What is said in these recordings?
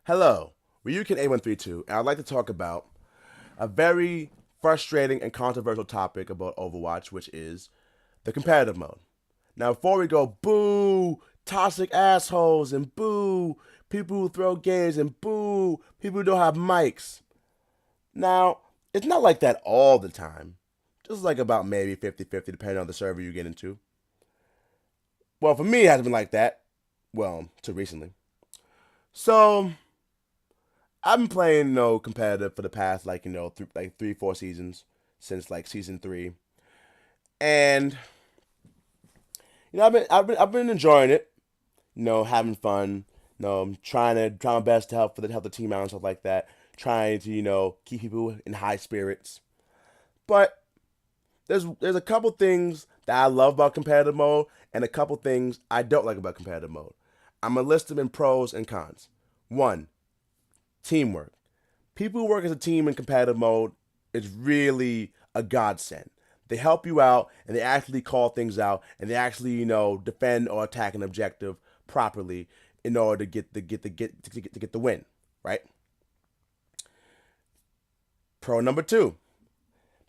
Hello, Ryukin A132, and I'd like to talk about a very frustrating and controversial topic about Overwatch, which is the competitive mode. Now, before we go, boo, toxic assholes, and boo, people who throw games, and boo, people who don't have mics. Now, it's not like that all the time. Just like about maybe 50-50, depending on the server you get into. Well, for me, it hasn't been like that. Well, till recently. So, I've been playing competitive for the past like 3-4 seasons since like season 3, and I've been enjoying it. Having fun. I'm trying my best to help the team out and stuff like that. Trying to keep people in high spirits. But there's a couple things that I love about competitive mode and a couple things I don't like about competitive mode. I'm gonna list them in pros and cons. One, teamwork. People who work as a team in competitive mode is really a godsend. They help you out and they actually call things out and they actually, defend or attack an objective properly in order to get the win, right? Pro number 2.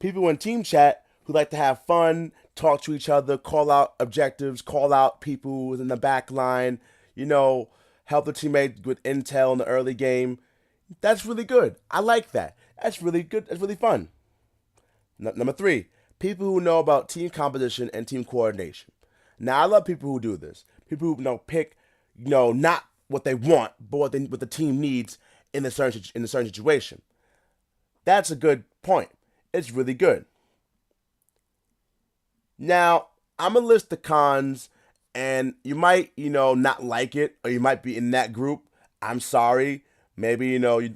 People in team chat who like to have fun, talk to each other, call out objectives, call out people in the back line, you know, help the teammate with intel in the early game. That's really good. I like that. That's really good. That's really fun. Number 3, people who know about team composition and team coordination. Now, I love people who do this. People who pick, not what they want, but what the team needs in a certain situation. That's a good point. It's really good. Now, I'm gonna list the cons, and you might, not like it, or you might be in that group. I'm sorry. Maybe you're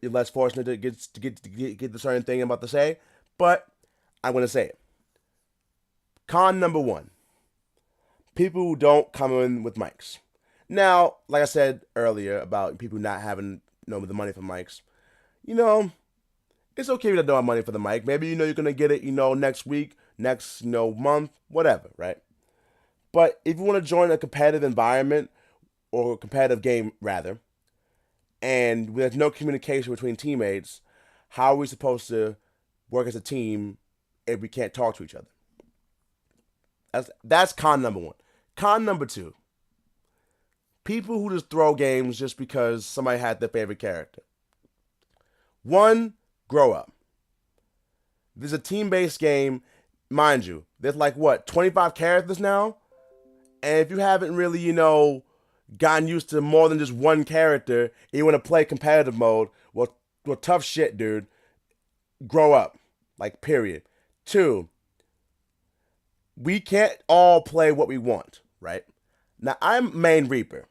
less fortunate to get the certain thing I'm about to say, but I'm gonna say it. Con number 1: people who don't come in with mics. Now, like I said earlier about people not having the money for mics, you know, it's okay if you don't have money for the mic. Maybe you're gonna get it, next week, next month, whatever, right? But if you want to join a competitive environment or a competitive game rather, and there's no communication between teammates, how are we supposed to work as a team if we can't talk to each other? That's con number 1. Con number 2: people who just throw games just because somebody had their favorite character. One, grow up. This is a team-based game, mind you. There's like what 25 characters now, and if you haven't really gotten used to more than just one character, and you want to play competitive mode, well, tough shit, dude. Grow up, like period. 2, we can't all play what we want, right? Now I'm main Reaper.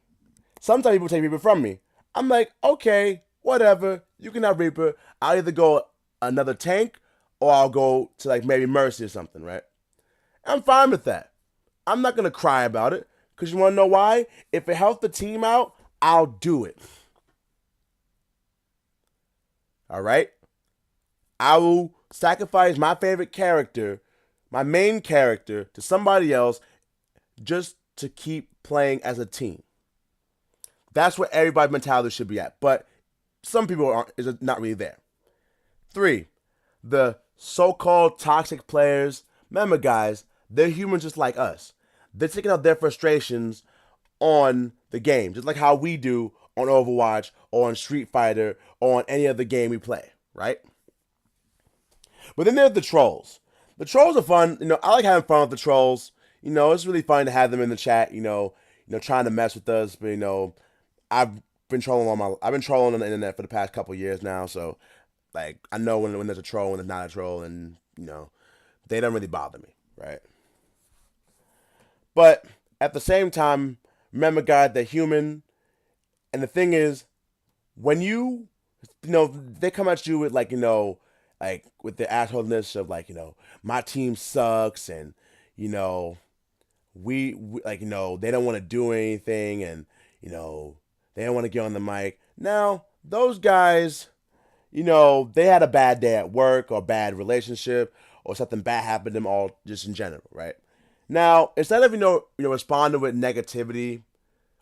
Sometimes people take Reaper from me. I'm like, okay, whatever. You can have Reaper. I'll either go another tank or I'll go to like maybe Mercy or something, right? I'm fine with that. I'm not gonna cry about it because you wanna know why? If it helps the team out, I'll do it. All right. I will sacrifice my favorite character, my main character, to somebody else just to keep playing as a team. That's where everybody's mentality should be at. But some people is not really there. 3, the so-called toxic players. Remember, guys, they're humans just like us. They're taking out their frustrations on the game, just like how we do on Overwatch or on Street Fighter or on any other game we play, right? But then there's the trolls. The trolls are fun. I like having fun with the trolls. It's really fun to have them in the chat. Trying to mess with us. But I've I've been trolling on the internet for the past couple years now. So like I know when there's a troll, when there's not a troll, and they don't really bother me, right? But at the same time, remember, God, they're human, and the thing is, when they come at you with like with the assholeness of my team sucks, and you know, we like they don't want to do anything, and they don't want to get on the mic. Now those guys, they had a bad day at work or bad relationship or something bad happened to them all just in general, right? Now, instead of responding with negativity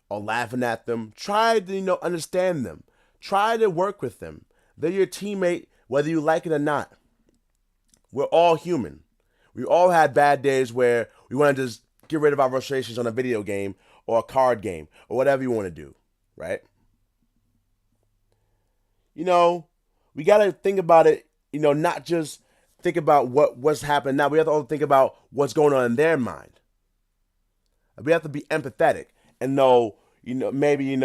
or laughing at them, try to understand them. Try to work with them. They're your teammate, whether you like it or not. We're all human. We all had bad days where we want to just get rid of our frustrations on a video game or a card game or whatever you want to do, right? You know, we got to think about it, not just think about what's happening now. We have to also think about what's going on in their mind. We have to be empathetic and maybe,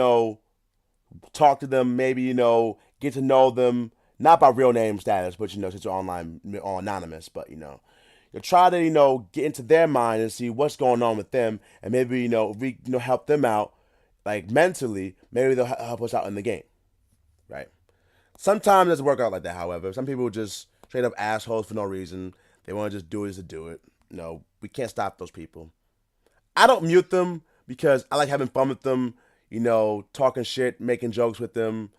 talk to them, maybe, get to know them, not by real name status, but, since you're online or anonymous, but, you'll try to, get into their mind and see what's going on with them. And maybe, if we, help them out, like mentally, maybe they'll help us out in the game, right? Sometimes it doesn't work out like that, however. Some people just straight up assholes for no reason. They want to just do it just to do it. No, we can't stop those people. I don't mute them because I like having fun with them, talking shit, making jokes with them,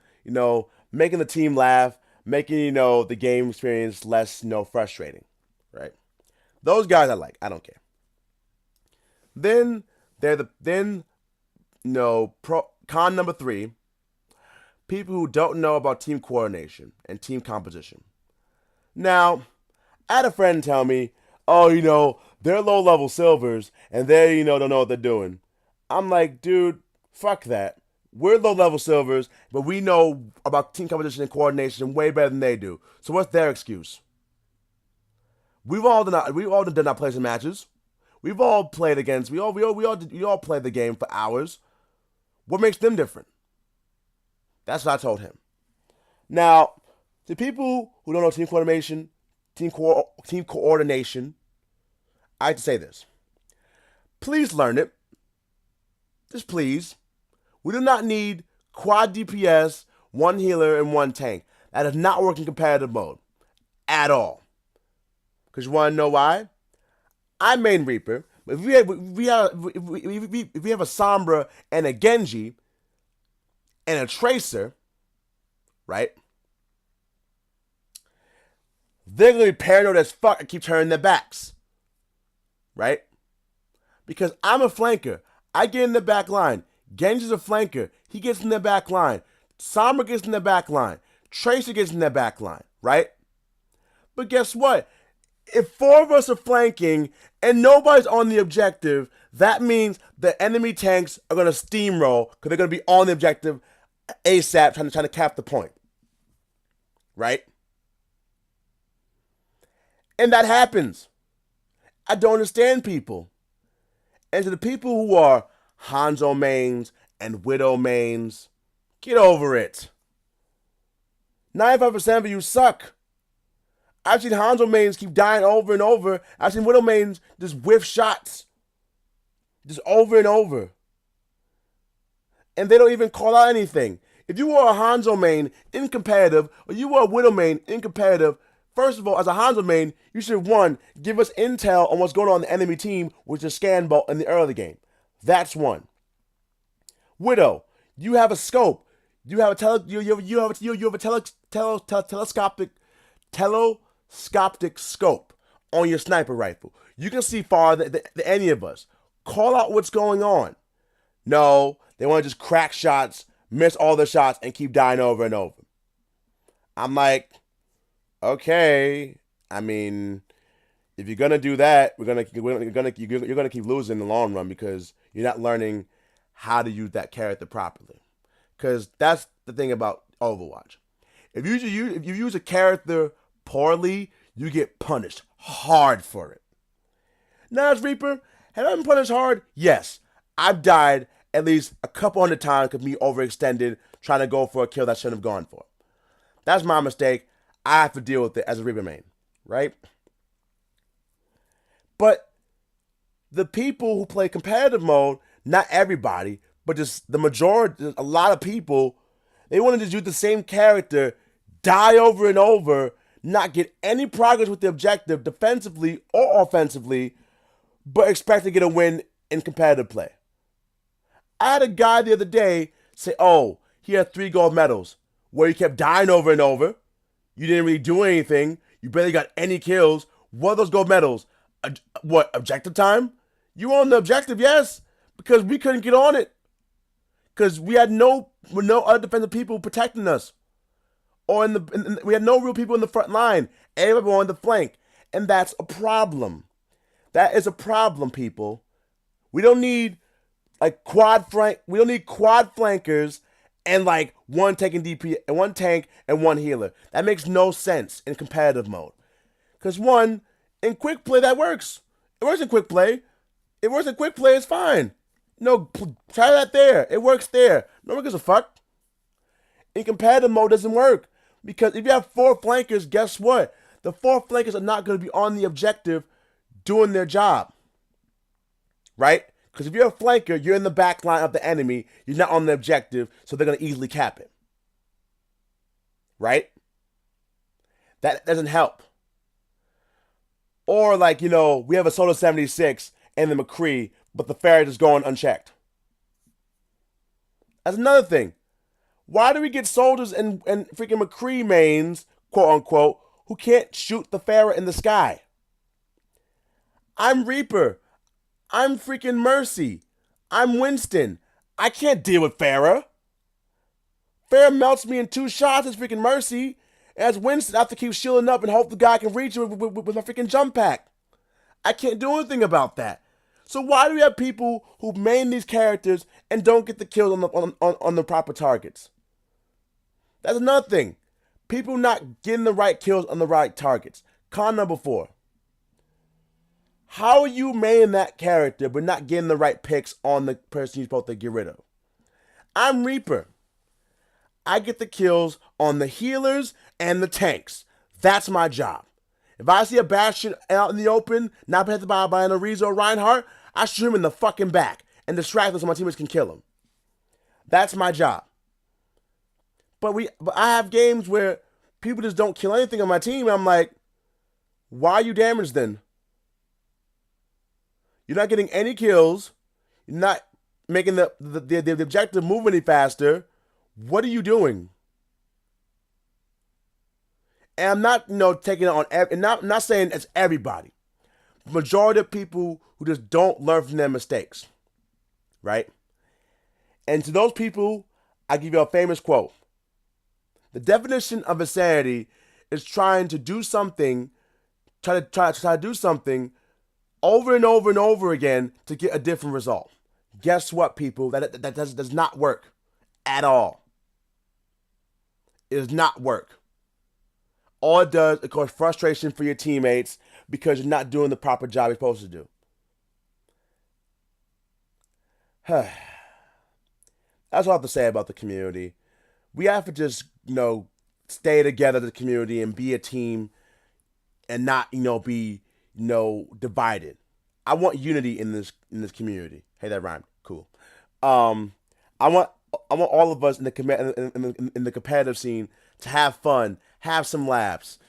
making the team laugh, making, the game experience less, frustrating, right? Those guys I like. I don't care. Then con number 3, people who don't know about team coordination and team composition. Now, I had a friend tell me, oh, they're low-level silvers, and they, don't know what they're doing. I'm like, dude, fuck that. We're low-level silvers, but we know about team composition and coordination way better than they do. So what's their excuse? We've all done our placement matches. We've all played against. We all played the game for hours. What makes them different? That's what I told him. Now, to people who don't know team coordination, I have to say this. Please learn it. Just please. We do not need quad DPS, 1 healer, and 1 tank. That does not work in competitive mode. At all. Because you want to know why? I'm main Reaper. But if we have a Sombra and a Genji and a Tracer, right? They're going to be paranoid as fuck and keep turning their backs. Right? Because I'm a flanker. I get in the back line. Genji's a flanker. He gets in the back line. Sombra gets in the back line. Tracer gets in the back line. Right? But guess what? If 4 of us are flanking and nobody's on the objective, that means the enemy tanks are going to steamroll because they're going to be on the objective ASAP trying to cap the point. Right? And that happens. I don't understand people. And to the people who are Hanzo mains and Widow mains, get over it. 95% of you suck. I've seen Hanzo mains keep dying over and over. I've seen Widow mains just whiff shots. Just over and over. And they don't even call out anything. If you were a Hanzo main in competitive, or you were a Widow main in competitive, first of all, as a Hanzo main, you should, 1, give us intel on what's going on in the enemy team, which is scan ball in the early game. That's 1. Widow, you have a scope. You have a telescopic scope on your sniper rifle. You can see farther than any of us. Call out what's going on. No, they want to just crack shots, miss all their shots, and keep dying over and over. I'm like, okay. I mean, if you're gonna do that, you're gonna keep losing in the long run because you're not learning how to use that character properly. Because that's the thing about Overwatch. If you use a character poorly, you get punished hard for it. Now, as Reaper, have I been punished hard? Yes. I've died at least a couple hundred times because me overextended trying to go for a kill that I shouldn't have gone for. That's my mistake. I have to deal with it as a Reaper main, right? But the people who play competitive mode, not everybody, but just the majority, a lot of people, they want to just use the same character, die over and over, not get any progress with the objective defensively or offensively, but expect to get a win in competitive play. I had a guy the other day say, oh, he had 3 gold medals, where he kept dying over and over. You didn't really do anything. You barely got any kills. What are those gold medals? What, objective time? You were on the objective, yes, because we couldn't get on it. because we had no other defensive people protecting us, or we had no real people in the front line. Everybody on the flank, and that's a problem. That is a problem, people. We don't need We don't need quad flankers and like one taking DP and one tank and one healer. That makes no sense in competitive mode. Because one, in quick play that works. It works in quick play. It works in quick play. It's fine. No, try that there. It works there. No one gives a fuck. In competitive mode, it doesn't work because if you have 4 flankers, guess what? The 4 flankers are not going to be on the objective doing their job, right? Because if you're a flanker, you're in the back line of the enemy. You're not on the objective, so they're going to easily cap it, right? That doesn't help. Or like, we have a Soda 76 and the McCree, but the Ferret is going unchecked. That's another thing. Why do we get soldiers and freaking McCree mains, quote unquote, who can't shoot the Ferret in the sky? I'm Reaper. I'm freaking Mercy. I'm Winston. I can't deal with Pharah. Pharah melts me in 2 shots as freaking Mercy. As Winston, I have to keep shielding up and hope the guy can reach it with my freaking jump pack. I can't do anything about that. So why do we have people who main these characters and don't get the kills on the proper targets? That's another thing. People not getting the right kills on the right targets. Con number 4. How are you maining that character but not getting the right picks on the person you're supposed to get rid of? I'm Reaper. I get the kills on the healers and the tanks. That's my job. If I see a Bastion out in the open, not protected by an Ariza or Reinhardt, I shoot him in the fucking back and distract him so my teammates can kill him. That's my job. But I have games where people just don't kill anything on my team, and I'm like, why are you damaged then? You're not getting any kills. You're not making the objective move any faster. What are you doing? And I'm not, taking it on and not saying it's everybody. Majority of people who just don't learn from their mistakes, right? And to those people, I give you a famous quote. The definition of insanity is trying to do something, try to do something over and over and over again to get a different result. Guess what, people? That does not work at all. It does not work. All it does is cause frustration for your teammates because you're not doing the proper job you're supposed to do. That's what I have to say about the community. We have to just, stay together as a community and be a team and not, be, divided. I want unity in this community. Hey, that rhymed. Cool. I want all of us in the competitive scene to have fun, have some laughs,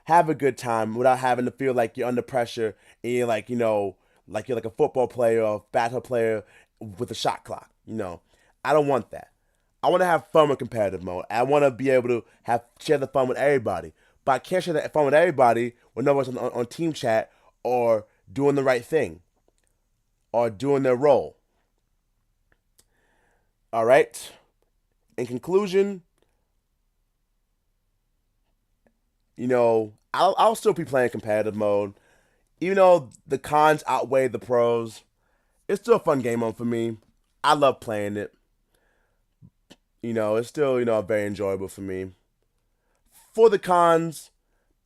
have a good time without having to feel like you're under pressure and you're like, like you're like a football player or a basketball player with a shot clock. I don't want that. I want to have fun with competitive mode. I want to be able to share the fun with everybody. But I can't share that fun with everybody when no one's on team chat or doing the right thing or doing their role. All right. In conclusion, I'll still be playing competitive mode. Even though the cons outweigh the pros, it's still a fun game mode for me. I love playing it. It's still, very enjoyable for me. For the cons,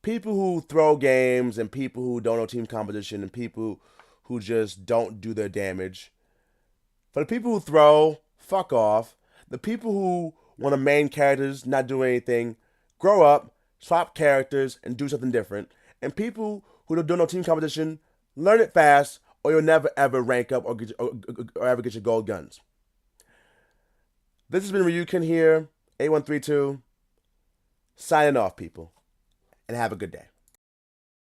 people who throw games and people who don't know team composition and people who just don't do their damage. For the people who throw, fuck off. The people who want to main characters, not do anything, grow up, swap characters, and do something different. And people who don't know team competition, learn it fast, or you'll never ever rank up or ever get your gold guns. This has been Ryukin here, 8132, signing off, people, and have a good day.